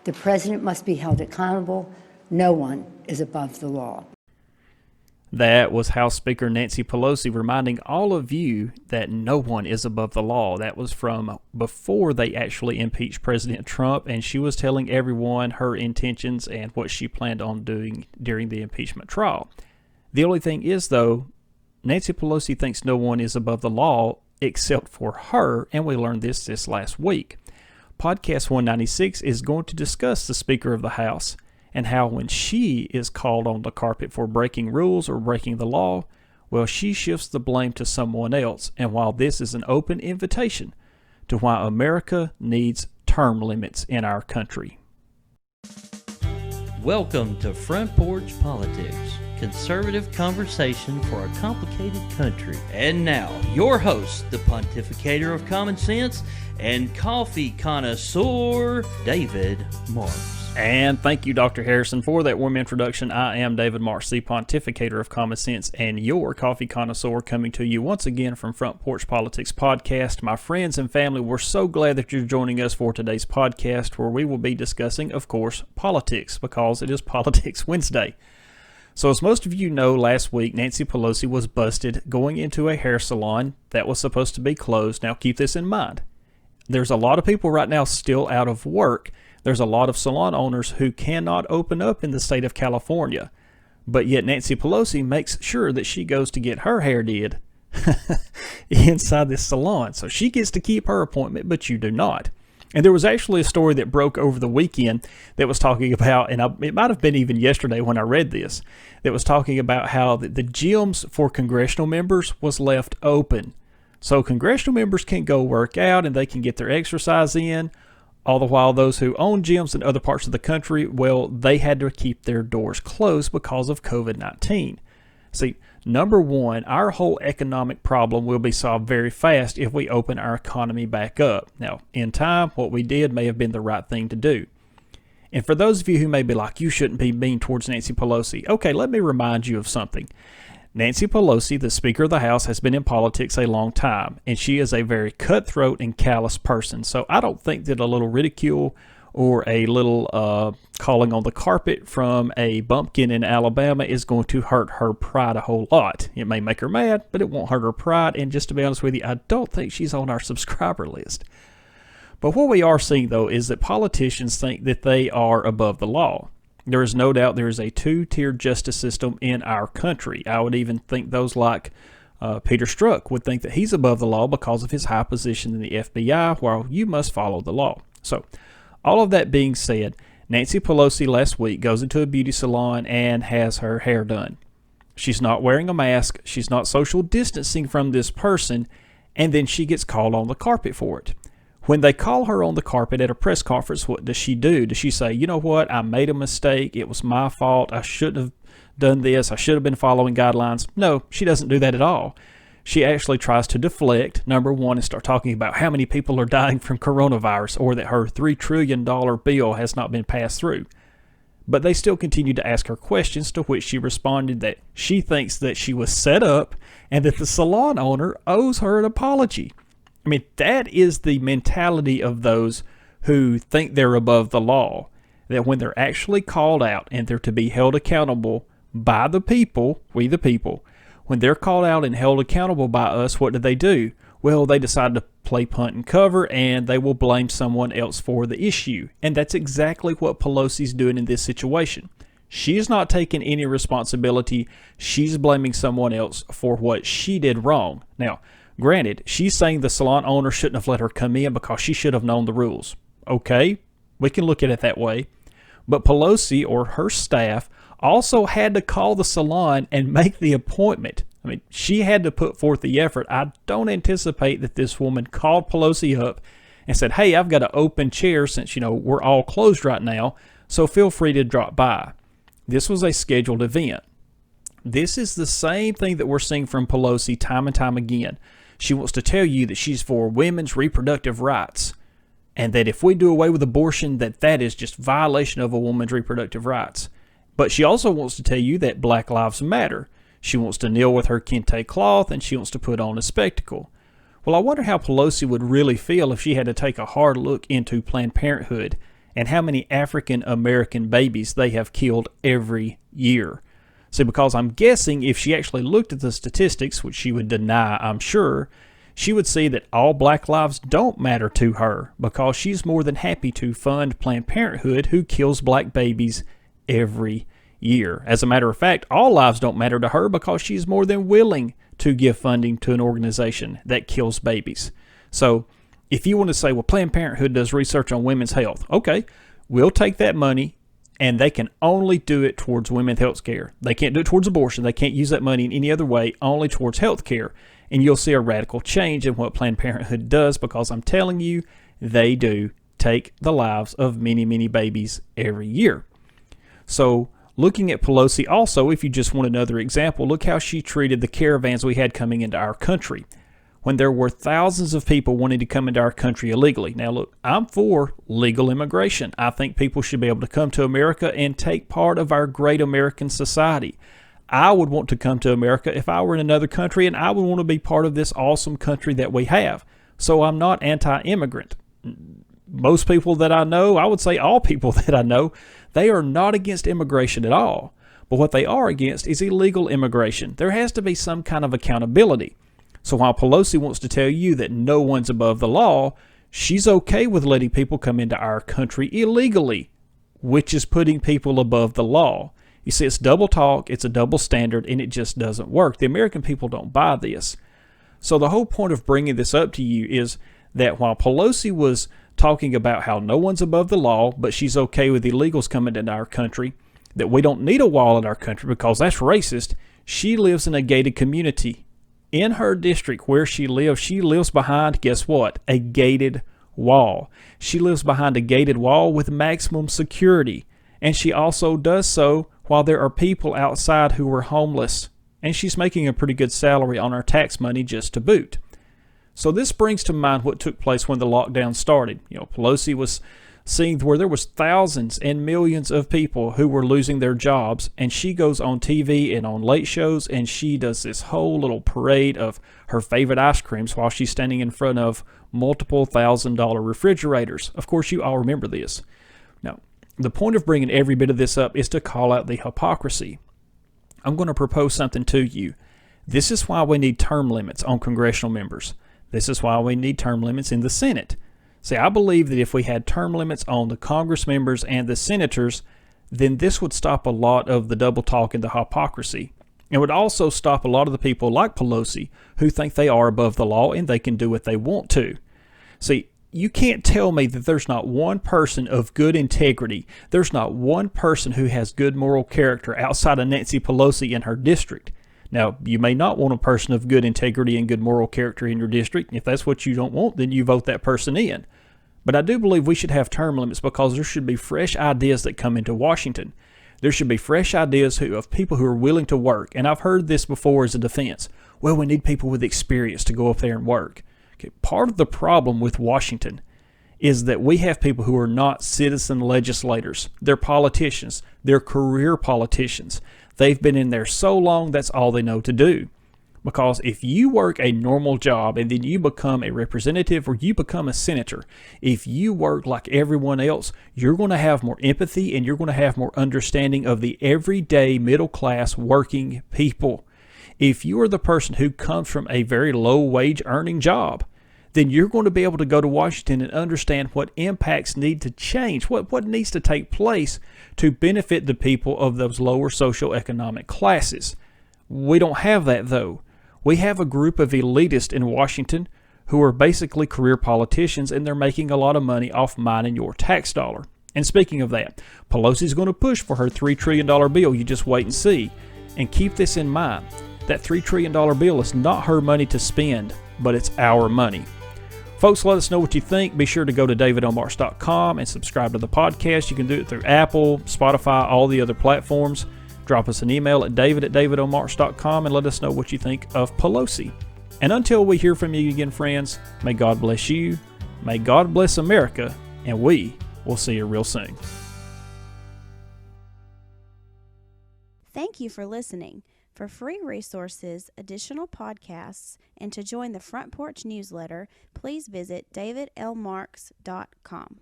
The president must be held accountable. No one is above the law. That was House Speaker Nancy Pelosi reminding all of you that no one is above the law. That was from before they actually impeached President Trump, and she was telling everyone her intentions and what she planned on doing during the impeachment trial. The only thing is, though, Nancy Pelosi thinks no one is above the law except for her, and we learned this last week. Podcast 196 is going to discuss the Speaker of the House and how when she is called on the carpet for breaking rules or breaking the law, well, she shifts the blame to someone else. And while this is an open invitation to why America needs term limits in our country. Welcome to Front Porch Politics, conservative conversation for a complicated country. And now, your host, the pontificator of common sense and coffee connoisseur, David Marks. And thank you, Dr. Harrison, for that warm introduction. I am David Marks, the pontificator of common sense and your coffee connoisseur, coming to you once again from Front Porch Politics podcast. My friends and family, we're so glad that you're joining us for today's podcast, where we will be discussing, of course, politics, because it is Politics Wednesday. So as most of you know, last week, Nancy Pelosi was busted going into a hair salon that was supposed to be closed. Now, keep this in mind. There's a lot of people right now still out of work. There's a lot of salon owners who cannot open up in the state of California. But yet Nancy Pelosi makes sure that she goes to get her hair did inside this salon. So she gets to keep her appointment, but you do not. And there was actually a story that broke over the weekend that was talking about, and it might have been even yesterday when I read this, that was talking about how the gyms for congressional members was left open. So congressional members can go work out and they can get their exercise in. All the while, those who own gyms in other parts of the country, well, they had to keep their doors closed because of COVID-19. See, number one, our whole economic problem will be solved very fast if we open our economy back up. Now, in time, what we did may have been the right thing to do. And for those of you who may be like, you shouldn't be mean towards Nancy Pelosi, okay, let me remind you of something. Nancy Pelosi, the Speaker of the House, has been in politics a long time, and she is a very cutthroat and callous person. So I don't think that a little ridicule or a little calling on the carpet from a bumpkin in Alabama is going to hurt her pride a whole lot. It may make her mad, but it won't hurt her pride. And just to be honest with you, I don't think she's on our subscriber list. But what we are seeing, though, is that politicians think that they are above the law. There is no doubt there is a two-tiered justice system in our country. I would even think those like Peter Strzok would think that he's above the law because of his high position in the FBI, while you must follow the law. So, all of that being said, Nancy Pelosi last week goes into a beauty salon and has her hair done. She's not wearing a mask, she's not social distancing from this person, and then she gets called on the carpet for it. When they call her on the carpet at a press conference, what does she do? Does she say, you know what, I made a mistake, it was my fault, I shouldn't have done this, I should have been following guidelines? No, she doesn't do that at all. She actually tries to deflect, number one, and start talking about how many people are dying from coronavirus, or that her $3 trillion bill has not been passed through. But they still continue to ask her questions, to which she responded that she thinks that she was set up and that the salon owner owes her an apology. I mean, that is the mentality of those who think they're above the law, that when they're actually called out and they're to be held accountable by the people, we the people, when they're called out and held accountable by us, what do? Well, they decide to play punt and cover, and they will blame someone else for the issue. And that's exactly what Pelosi's doing in this situation. She's not taking any responsibility. She's blaming someone else for what she did wrong. Now, granted, she's saying the salon owner shouldn't have let her come in because she should have known the rules. Okay, we can look at it that way. But Pelosi or her staff also had to call the salon and make the appointment. I mean, she had to put forth the effort. I don't anticipate that this woman called Pelosi up and said, hey, I've got an open chair since, we're all closed right now, so feel free to drop by. This was a scheduled event. This is the same thing that we're seeing from Pelosi time and time again. She wants to tell you that she's for women's reproductive rights, and that if we do away with abortion, that is just violation of a woman's reproductive rights. But she also wants to tell you that Black Lives Matter. She wants to kneel with her kente cloth, and she wants to put on a spectacle. Well, I wonder how Pelosi would really feel if she had to take a hard look into Planned Parenthood and how many African American babies they have killed every year. See, because I'm guessing if she actually looked at the statistics, which she would deny, I'm sure, she would see that all black lives don't matter to her, because she's more than happy to fund Planned Parenthood, who kills black babies every year. As a matter of fact, all lives don't matter to her, because she's more than willing to give funding to an organization that kills babies. So if you want to say, well, Planned Parenthood does research on women's health, okay, we'll take that money, and they can only do it towards women's health care. They can't do it towards abortion. They can't use that money in any other way, only towards health care. And you'll see a radical change in what Planned Parenthood does, because I'm telling you, they do take the lives of many, many babies every year. So looking at Pelosi also, if you just want another example, look how she treated the caravans we had coming into our country, when there were thousands of people wanting to come into our country illegally. Now look, I'm for legal immigration. I think people should be able to come to America and take part of our great American society. I would want to come to America if I were in another country, and I would want to be part of this awesome country that we have. So I'm not anti-immigrant. Most people that I know, I would say all people that I know, they are not against immigration at all. But what they are against is illegal immigration. There has to be some kind of accountability. So while Pelosi wants to tell you that no one's above the law, she's okay with letting people come into our country illegally, which is putting people above the law. You see, it's double talk, it's a double standard, and it just doesn't work. The American people don't buy this. So the whole point of bringing this up to you is that while Pelosi was talking about how no one's above the law, but she's okay with illegals coming into our country, that we don't need a wall in our country because that's racist, she lives in a gated community. In her district where she lives behind, guess what? A gated wall. She lives behind a gated wall with maximum security. And she also does so while there are people outside who are homeless. And she's making a pretty good salary on our tax money just to boot. So this brings to mind what took place when the lockdown started. Pelosi was seeing where there was thousands and millions of people who were losing their jobs, and she goes on TV and on late shows, and she does this whole little parade of her favorite ice creams while she's standing in front of multiple $1,000 refrigerators. Of course, you all remember this. Now, the point of bringing every bit of this up is to call out the hypocrisy. I'm going to propose something to you. This is why we need term limits on congressional members. This is why we need term limits in the Senate. See, I believe that if we had term limits on the Congress members and the senators, then this would stop a lot of the double talk and the hypocrisy. It would also stop a lot of the people like Pelosi who think they are above the law and they can do what they want to. See, you can't tell me that there's not one person of good integrity, there's not one person who has good moral character outside of Nancy Pelosi in her district. Now, you may not want a person of good integrity and good moral character in your district. If that's what you don't want, then you vote that person in. But I do believe we should have term limits because there should be fresh ideas that come into Washington. There should be fresh ideas of people who are willing to work. And I've heard this before as a defense. Well, we need people with experience to go up there and work. Okay, part of the problem with Washington is that we have people who are not citizen legislators. They're politicians. They're career politicians. They've been in there so long, that's all they know to do. Because if you work a normal job and then you become a representative or you become a senator, if you work like everyone else, you're going to have more empathy and you're going to have more understanding of the everyday middle-class working people. If you are the person who comes from a very low-wage earning job, then you're going to be able to go to Washington and understand what impacts need to change, what needs to take place to benefit the people of those lower socioeconomic classes. We don't have that, though. We have a group of elitists in Washington who are basically career politicians, and they're making a lot of money off mine and your tax dollar. And speaking of that, Pelosi's going to push for her $3 trillion bill. You just wait and see. And keep this in mind. That $3 trillion bill is not her money to spend, but it's our money. Folks, let us know what you think. Be sure to go to davidomarks.com and subscribe to the podcast. You can do it through Apple, Spotify, all the other platforms. Drop us an email at david@davidomarks.com and let us know what you think of Pelosi. And until we hear from you again, friends, may God bless you, may God bless America, and we will see you real soon. Thank you for listening. For free resources, additional podcasts, and to join the Front Porch newsletter, please visit davidlmarks.com.